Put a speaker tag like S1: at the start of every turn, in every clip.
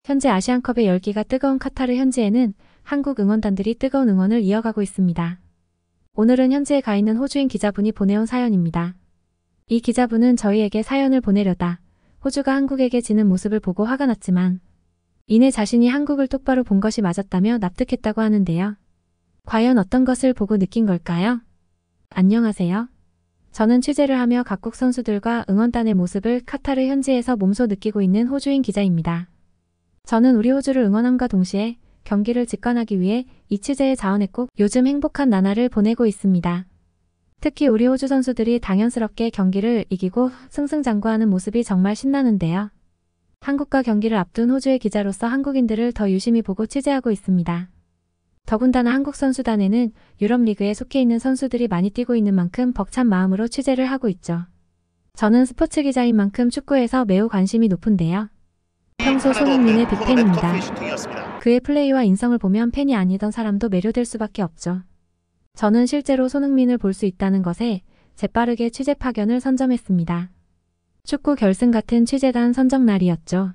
S1: 현재 아시안컵의 열기가 뜨거운 카타르 현지에는 한국 응원단들이 뜨거운 응원을 이어가고 있습니다. 오늘은 현지에 가 있는 호주인 기자분이 보내온 사연입니다. 이 기자분은 저희에게 사연을 보내려다 호주가 한국에게 지는 모습을 보고 화가 났지만 이내 자신이 한국을 똑바로 본 것이 맞았다며 납득했다고 하는데요. 과연 어떤 것을 보고 느낀 걸까요? 안녕하세요. 저는 취재를 하며 각국 선수들과 응원단의 모습을 카타르 현지에서 몸소 느끼고 있는 호주인 기자입니다. 저는 우리 호주를 응원함과 동시에 경기를 직관하기 위해 이 취재의 자원에 꼭 요즘 행복한 나날을 보내고 있습니다. 특히 우리 호주 선수들이 당연스럽게 경기를 이기고 승승장구하는 모습이 정말 신나는데요. 한국과 경기를 앞둔 호주의 기자로서 한국인들을 더 유심히 보고 취재하고 있습니다. 더군다나 한국 선수단에는 유럽리그에 속해 있는 선수들이 많이 뛰고 있는 만큼 벅찬 마음으로 취재를 하고 있죠. 저는 스포츠 기자인 만큼 축구에서 매우 관심이 높은데요. 평소 손흥민의 빅팬입니다. 그의 플레이와 인성을 보면 팬이 아니던 사람도 매료될 수밖에 없죠. 저는 실제로 손흥민을 볼 수 있다는 것에 재빠르게 취재 파견을 선점했습니다. 축구 결승 같은 취재단 선정 날이었죠.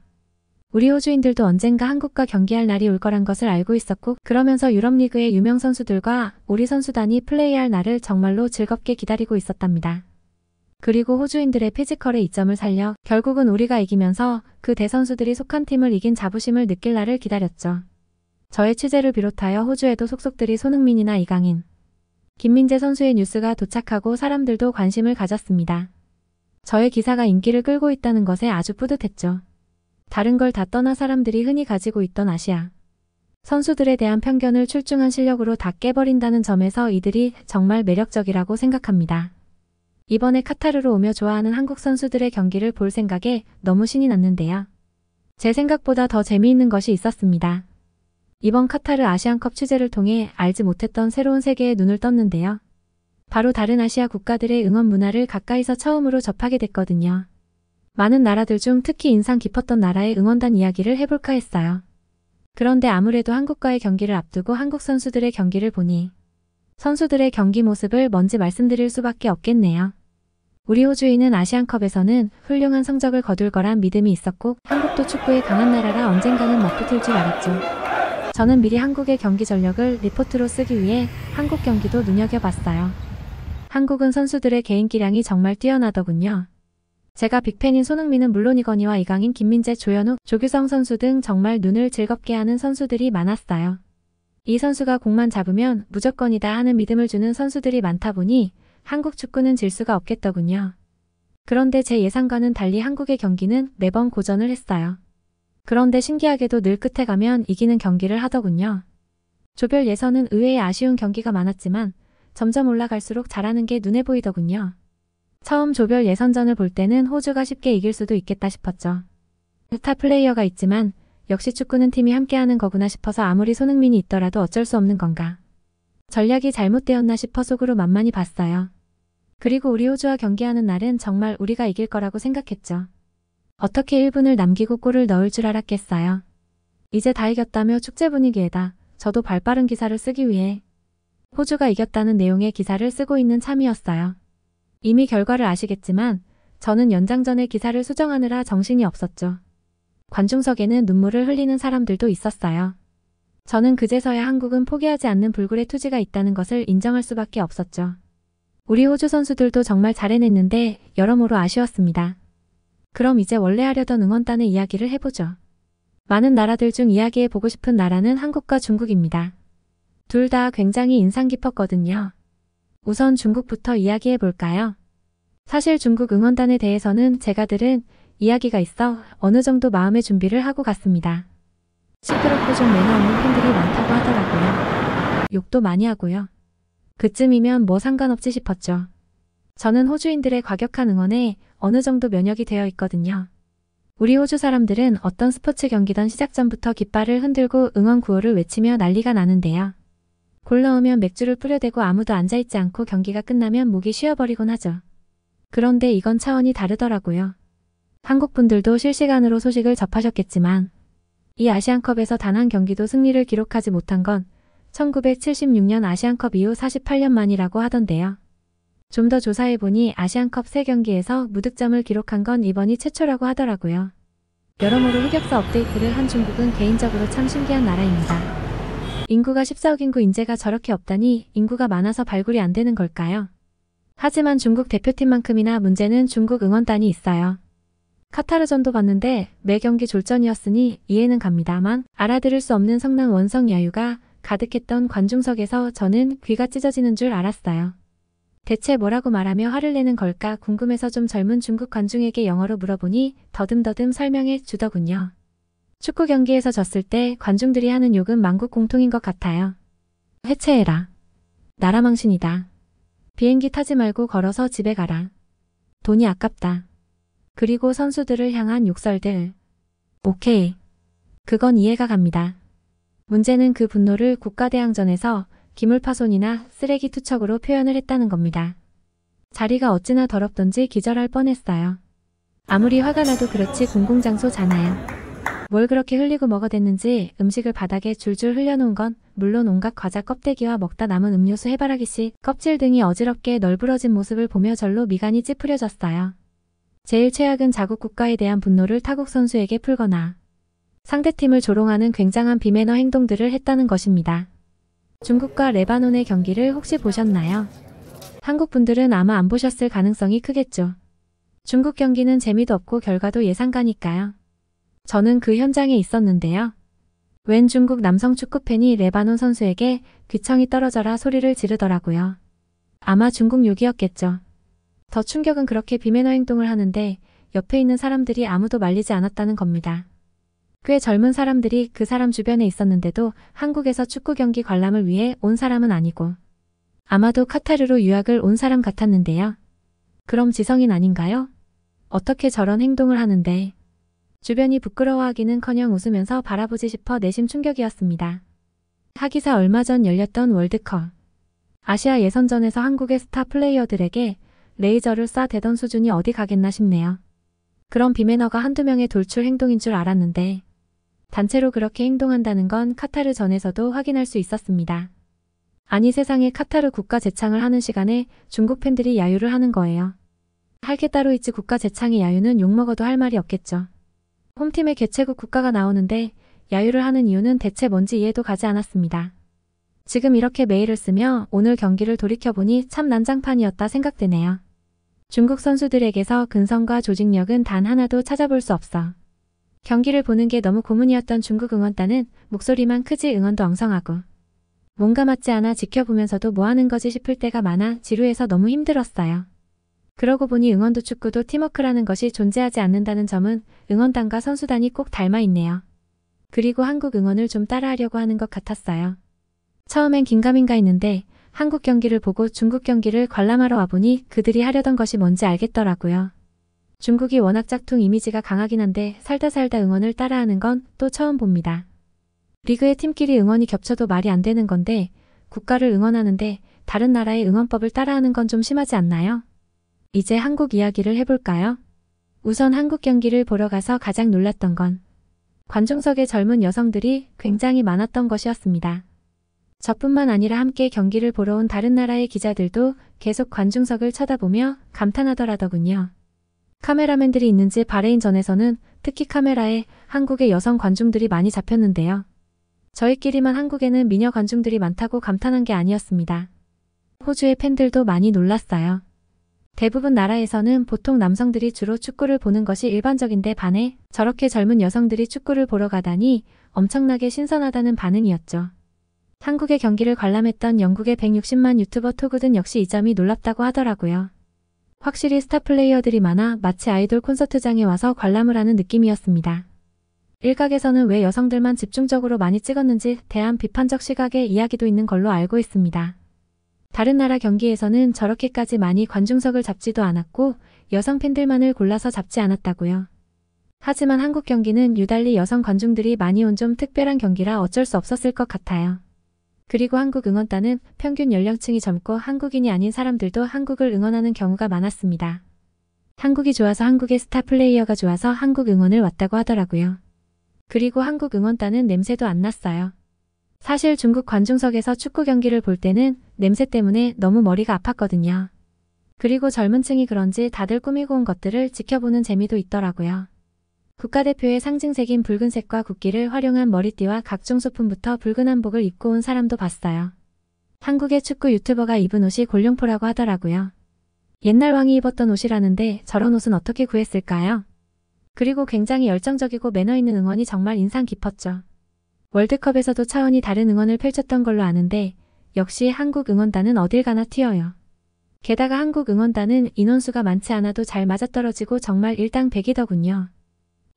S1: 우리 호주인들도 언젠가 한국과 경기할 날이 올 거란 것을 알고 있었고 그러면서 유럽리그의 유명 선수들과 우리 선수단이 플레이할 날을 정말로 즐겁게 기다리고 있었답니다. 그리고 호주인들의 피지컬의 이점을 살려 결국은 우리가 이기면서 그 대선수들이 속한 팀을 이긴 자부심을 느낄 날을 기다렸죠. 저의 취재를 비롯하여 호주에도 속속들이 손흥민이나 이강인, 김민재 선수의 뉴스가 도착하고 사람들도 관심을 가졌습니다. 저의 기사가 인기를 끌고 있다는 것에 아주 뿌듯했죠. 다른 걸 다 떠나 사람들이 흔히 가지고 있던 아시아 선수들에 대한 편견을 출중한 실력으로 다 깨버린다는 점에서 이들이 정말 매력적이라고 생각합니다. 이번에 카타르로 오며 좋아하는 한국 선수들의 경기를 볼 생각에 너무 신이 났는데요. 제 생각보다 더 재미있는 것이 있었습니다. 이번 카타르 아시안컵 취재를 통해 알지 못했던 새로운 세계에 눈을 떴는데요. 바로 다른 아시아 국가들의 응원 문화를 가까이서 처음으로 접하게 됐거든요. 많은 나라들 중 특히 인상 깊었던 나라의 응원단 이야기를 해볼까 했어요. 그런데 아무래도 한국과의 경기를 앞두고 한국 선수들의 경기를 보니 선수들의 경기 모습을 먼저 말씀드릴 수밖에 없겠네요. 우리 호주인은 아시안컵에서는 훌륭한 성적을 거둘 거란 믿음이 있었고 한국도 축구에 강한 나라라 언젠가는 맞붙을 줄 알았죠. 저는 미리 한국의 경기 전력을 리포트로 쓰기 위해 한국 경기도 눈여겨봤어요. 한국은 선수들의 개인기량이 정말 뛰어나더군요. 제가 빅팬인 손흥민은 물론이거니와 이강인, 김민재, 조현욱, 조규성 선수 등 정말 눈을 즐겁게 하는 선수들이 많았어요. 이 선수가 공만 잡으면 무조건이다 하는 믿음을 주는 선수들이 많다 보니 한국 축구는 질 수가 없겠더군요. 그런데 제 예상과는 달리 한국의 경기는 매번 고전을 했어요. 그런데 신기하게도 늘 끝에 가면 이기는 경기를 하더군요. 조별 예선은 의외의 아쉬운 경기가 많았지만 점점 올라갈수록 잘하는 게 눈에 보이더군요. 처음 조별 예선전을 볼 때는 호주가 쉽게 이길 수도 있겠다 싶었죠. 스타 플레이어가 있지만 역시 축구는 팀이 함께하는 거구나 싶어서 아무리 손흥민이 있더라도 어쩔 수 없는 건가. 전략이 잘못되었나 싶어 속으로 만만히 봤어요. 그리고 우리 호주와 경기하는 날은 정말 우리가 이길 거라고 생각했죠. 어떻게 1분을 남기고 골을 넣을 줄 알았겠어요. 이제 다 이겼다며 축제 분위기에다 저도 발빠른 기사를 쓰기 위해 호주가 이겼다는 내용의 기사를 쓰고 있는 참이었어요. 이미 결과를 아시겠지만 저는 연장전에 기사를 수정하느라 정신이 없었죠. 관중석에는 눈물을 흘리는 사람들도 있었어요. 저는 그제서야 한국은 포기하지 않는 불굴의 투지가 있다는 것을 인정할 수밖에 없었죠. 우리 호주 선수들도 정말 잘 해냈는데 여러모로 아쉬웠습니다. 그럼 이제 원래 하려던 응원단의 이야기를 해보죠. 많은 나라들 중 이야기해보고 싶은 나라는 한국과 중국입니다. 둘 다 굉장히 인상 깊었거든요. 우선 중국부터 이야기해볼까요? 사실 중국 응원단에 대해서는 제가 들은 이야기가 있어 어느 정도 마음의 준비를 하고 갔습니다. 시끄럽고 좀 매너 없는 팬들이 많다고 하더라고요. 욕도 많이 하고요. 그쯤이면 뭐 상관없지 싶었죠. 저는 호주인들의 과격한 응원에 어느 정도 면역이 되어 있거든요. 우리 호주 사람들은 어떤 스포츠 경기던 시작 전부터 깃발을 흔들고 응원 구호를 외치며 난리가 나는데요. 골 넣으면 맥주를 뿌려대고 아무도 앉아있지 않고 경기가 끝나면 목이 쉬어버리곤 하죠. 그런데 이건 차원이 다르더라고요. 한국 분들도 실시간으로 소식을 접하셨겠지만 이 아시안컵에서 단 한 경기도 승리를 기록하지 못한 건 1976년 아시안컵 이후 48년 만이라고 하던데요. 좀 더 조사해보니 아시안컵 3경기에서 무득점을 기록한 건 이번이 최초라고 하더라고요. 여러모로 흑역사 업데이트를 한 중국은 개인적으로 참 신기한 나라입니다. 인구가 14억 인구 인재가 저렇게 없다니 인구가 많아서 발굴이 안 되는 걸까요? 하지만 중국 대표팀만큼이나 문제는 중국 응원단이 있어요. 카타르전도 봤는데 매 경기 졸전이었으니 이해는 갑니다만 알아들을 수 없는 성난 원성 야유가 가득했던 관중석에서 저는 귀가 찢어지는 줄 알았어요. 대체 뭐라고 말하며 화를 내는 걸까 궁금해서 좀 젊은 중국 관중에게 영어로 물어보니 더듬더듬 설명해 주더군요. 축구 경기에서 졌을 때 관중들이 하는 욕은 만국 공통인 것 같아요. 해체해라. 나라 망신이다. 비행기 타지 말고 걸어서 집에 가라. 돈이 아깝다. 그리고 선수들을 향한 욕설들. 오케이. 그건 이해가 갑니다. 문제는 그 분노를 국가대항전에서 기물파손이나 쓰레기 투척으로 표현을 했다는 겁니다. 자리가 어찌나 더럽던지 기절할 뻔했어요. 아무리 화가 나도 그렇지 공공장소잖아요. 뭘 그렇게 흘리고 먹어댔는지 음식을 바닥에 줄줄 흘려놓은 건 물론 온갖 과자 껍데기와 먹다 남은 음료수 해바라기씨, 껍질 등이 어지럽게 널브러진 모습을 보며 절로 미간이 찌푸려졌어요. 제일 최악은 자국 국가에 대한 분노를 타국 선수에게 풀거나 상대팀을 조롱하는 굉장한 비매너 행동들을 했다는 것입니다. 중국과 레바논의 경기를 혹시 보셨나요? 한국 분들은 아마 안 보셨을 가능성이 크겠죠. 중국 경기는 재미도 없고 결과도 예상가니까요. 저는 그 현장에 있었는데요. 웬 중국 남성 축구팬이 레바논 선수에게 귀청이 떨어져라 소리를 지르더라고요. 아마 중국 욕이었겠죠. 더 충격은 그렇게 비매너 행동을 하는데 옆에 있는 사람들이 아무도 말리지 않았다는 겁니다. 꽤 젊은 사람들이 그 사람 주변에 있었는데도 한국에서 축구 경기 관람을 위해 온 사람은 아니고 아마도 카타르로 유학을 온 사람 같았는데요. 그럼 지성인 아닌가요? 어떻게 저런 행동을 하는데 주변이 부끄러워하기는커녕 웃으면서 바라보지 싶어 내심 충격이었습니다. 하기사 얼마 전 열렸던 월드컵. 아시아 예선전에서 한국의 스타 플레이어들에게 레이저를 쏴대던 수준이 어디 가겠나 싶네요. 그런 비매너가 한두 명의 돌출 행동인 줄 알았는데 단체로 그렇게 행동한다는 건 카타르 전에서도 확인할 수 있었습니다. 아니 세상에 카타르 국가 제창을 하는 시간에 중국 팬들이 야유를 하는 거예요. 할 게 따로 있지 국가 제창의 야유는 욕먹어도 할 말이 없겠죠. 홈팀의 개최국 국가가 나오는데 야유를 하는 이유는 대체 뭔지 이해도 가지 않았습니다. 지금 이렇게 메일을 쓰며 오늘 경기를 돌이켜보니 참 난장판이었다 생각되네요. 중국 선수들에게서 근성과 조직력은 단 하나도 찾아볼 수 없어. 경기를 보는 게 너무 고문이었던 중국 응원단은 목소리만 크지 응원도 엉성하고 뭔가 맞지 않아 지켜보면서도 뭐 하는 거지 싶을 때가 많아 지루해서 너무 힘들었어요. 그러고 보니 응원도 축구도 팀워크라는 것이 존재하지 않는다는 점은 응원단과 선수단이 꼭 닮아 있네요. 그리고 한국 응원을 좀 따라하려고 하는 것 같았어요. 처음엔 긴가민가 했는데 한국 경기를 보고 중국 경기를 관람하러 와보니 그들이 하려던 것이 뭔지 알겠더라고요. 중국이 워낙 짝퉁 이미지가 강하긴 한데 살다 응원을 따라하는 건 또 처음 봅니다. 리그의 팀끼리 응원이 겹쳐도 말이 안 되는 건데 국가를 응원하는데 다른 나라의 응원법을 따라하는 건 좀 심하지 않나요? 이제 한국 이야기를 해볼까요? 우선 한국 경기를 보러 가서 가장 놀랐던 건 관중석에 젊은 여성들이 굉장히 많았던 것이었습니다. 저뿐만 아니라 함께 경기를 보러 온 다른 나라의 기자들도 계속 관중석을 쳐다보며 감탄하더라더군요. 카메라맨들이 있는지 바레인전에서는 특히 카메라에 한국의 여성 관중들이 많이 잡혔는데요. 저희끼리만 한국에는 미녀 관중들이 많다고 감탄한 게 아니었습니다. 호주의 팬들도 많이 놀랐어요. 대부분 나라에서는 보통 남성들이 주로 축구를 보는 것이 일반적인데 반해 저렇게 젊은 여성들이 축구를 보러 가다니 엄청나게 신선하다는 반응이었죠. 한국의 경기를 관람했던 영국의 160만 유튜버 토그든 역시 이 점이 놀랍다고 하더라고요. 확실히 스타 플레이어들이 많아 마치 아이돌 콘서트장에 와서 관람을 하는 느낌이었습니다. 일각에서는 왜 여성들만 집중적으로 많이 찍었는지 대한 비판적 시각의 이야기도 있는 걸로 알고 있습니다. 다른 나라 경기에서는 저렇게까지 많이 관중석을 잡지도 않았고 여성 팬들만을 골라서 잡지 않았다고요. 하지만 한국 경기는 유달리 여성 관중들이 많이 온 좀 특별한 경기라 어쩔 수 없었을 것 같아요. 그리고 한국 응원단은 평균 연령층이 젊고 한국인이 아닌 사람들도 한국을 응원하는 경우가 많았습니다. 한국이 좋아서 한국의 스타 플레이어가 좋아서 한국 응원을 왔다고 하더라고요. 그리고 한국 응원단은 냄새도 안 났어요. 사실 중국 관중석에서 축구 경기를 볼 때는 냄새 때문에 너무 머리가 아팠거든요. 그리고 젊은 층이 그런지 다들 꾸미고 온 것들을 지켜보는 재미도 있더라고요. 국가대표의 상징색인 붉은색과 국기를 활용한 머리띠와 각종 소품부터 붉은 한복을 입고 온 사람도 봤어요. 한국의 축구 유튜버가 입은 옷이 골룡포라고 하더라고요. 옛날 왕이 입었던 옷이라는데 저런 옷은 어떻게 구했을까요? 그리고 굉장히 열정적이고 매너 있는 응원이 정말 인상 깊었죠. 월드컵에서도 차원이 다른 응원을 펼쳤던 걸로 아는데 역시 한국 응원단은 어딜 가나 튀어요. 게다가 한국 응원단은 인원수가 많지 않아도 잘 맞아떨어지고 정말 일당백이더군요.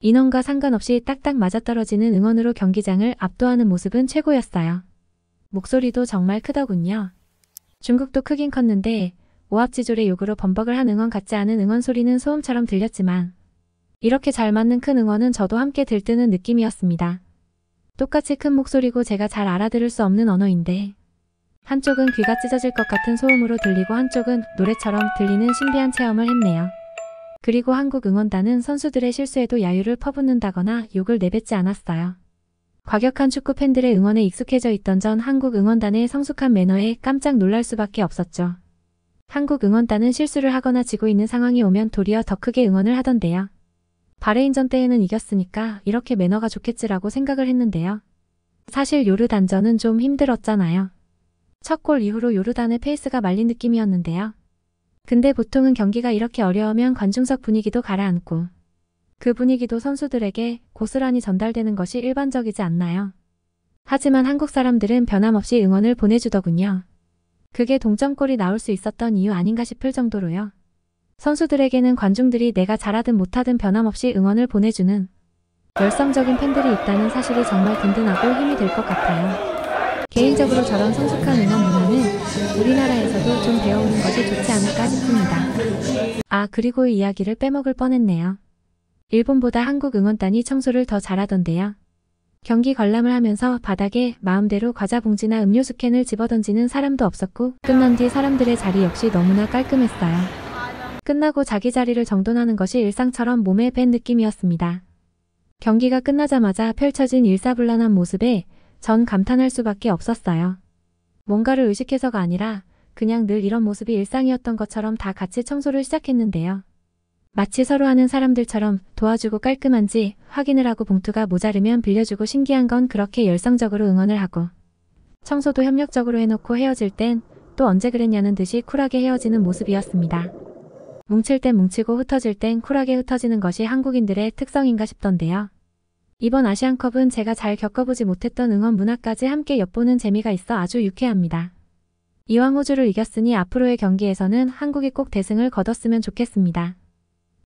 S1: 인원과 상관없이 딱딱 맞아떨어지는 응원으로 경기장을 압도하는 모습은 최고였어요. 목소리도 정말 크더군요. 중국도 크긴 컸는데 오합지졸의 요구로 범벅을 한 응원 같지 않은 응원 소리는 소음처럼 들렸지만 이렇게 잘 맞는 큰 응원은 저도 함께 들뜨는 느낌이었습니다. 똑같이 큰 목소리고 제가 잘 알아들을 수 없는 언어인데 한쪽은 귀가 찢어질 것 같은 소음으로 들리고 한쪽은 노래처럼 들리는 신비한 체험을 했네요. 그리고 한국 응원단은 선수들의 실수에도 야유를 퍼붓는다거나 욕을 내뱉지 않았어요. 과격한 축구 팬들의 응원에 익숙해져 있던 전 한국 응원단의 성숙한 매너에 깜짝 놀랄 수밖에 없었죠. 한국 응원단은 실수를 하거나 지고 있는 상황이 오면 도리어 더 크게 응원을 하던데요. 바레인전 때에는 이겼으니까 이렇게 매너가 좋겠지라고 생각을 했는데요. 사실 요르단전은 좀 힘들었잖아요. 첫 골 이후로 요르단의 페이스가 말린 느낌이었는데요. 근데 보통은 경기가 이렇게 어려우면 관중석 분위기도 가라앉고 그 분위기도 선수들에게 고스란히 전달되는 것이 일반적이지 않나요? 하지만 한국 사람들은 변함없이 응원을 보내주더군요. 그게 동점골이 나올 수 있었던 이유 아닌가 싶을 정도로요. 선수들에게는 관중들이 내가 잘하든 못하든 변함없이 응원을 보내주는 열성적인 팬들이 있다는 사실이 정말 든든하고 힘이 될 것 같아요. 개인적으로 저런 성숙한 응원 문화는 우리나라에서도 좀 배워오는 것이 좋지 않을까 싶습니다. 아, 그리고 이 이야기를 빼먹을 뻔했네요. 일본보다 한국 응원단이 청소를 더 잘하던데요. 경기 관람을 하면서 바닥에 마음대로 과자 봉지나 음료수 캔을 집어던지는 사람도 없었고 끝난 뒤 사람들의 자리 역시 너무나 깔끔했어요. 끝나고 자기 자리를 정돈하는 것이 일상처럼 몸에 밴 느낌이었습니다. 경기가 끝나자마자 펼쳐진 일사불란한 모습에 전 감탄할 수밖에 없었어요. 뭔가를 의식해서가 아니라 그냥 늘 이런 모습이 일상이었던 것처럼 다 같이 청소를 시작했는데요. 마치 서로 하는 사람들처럼 도와주고 깔끔한지 확인을 하고 봉투가 모자르면 빌려주고 신기한 건 그렇게 열성적으로 응원을 하고 청소도 협력적으로 해놓고 헤어질 땐 또 언제 그랬냐는 듯이 쿨하게 헤어지는 모습이었습니다. 뭉칠 땐 뭉치고 흩어질 땐 쿨하게 흩어지는 것이 한국인들의 특성인가 싶던데요. 이번 아시안컵은 제가 잘 겪어보지 못했던 응원 문화까지 함께 엿보는 재미가 있어 아주 유쾌합니다. 이왕 호주를 이겼으니 앞으로의 경기에서는 한국이 꼭 대승을 거뒀으면 좋겠습니다.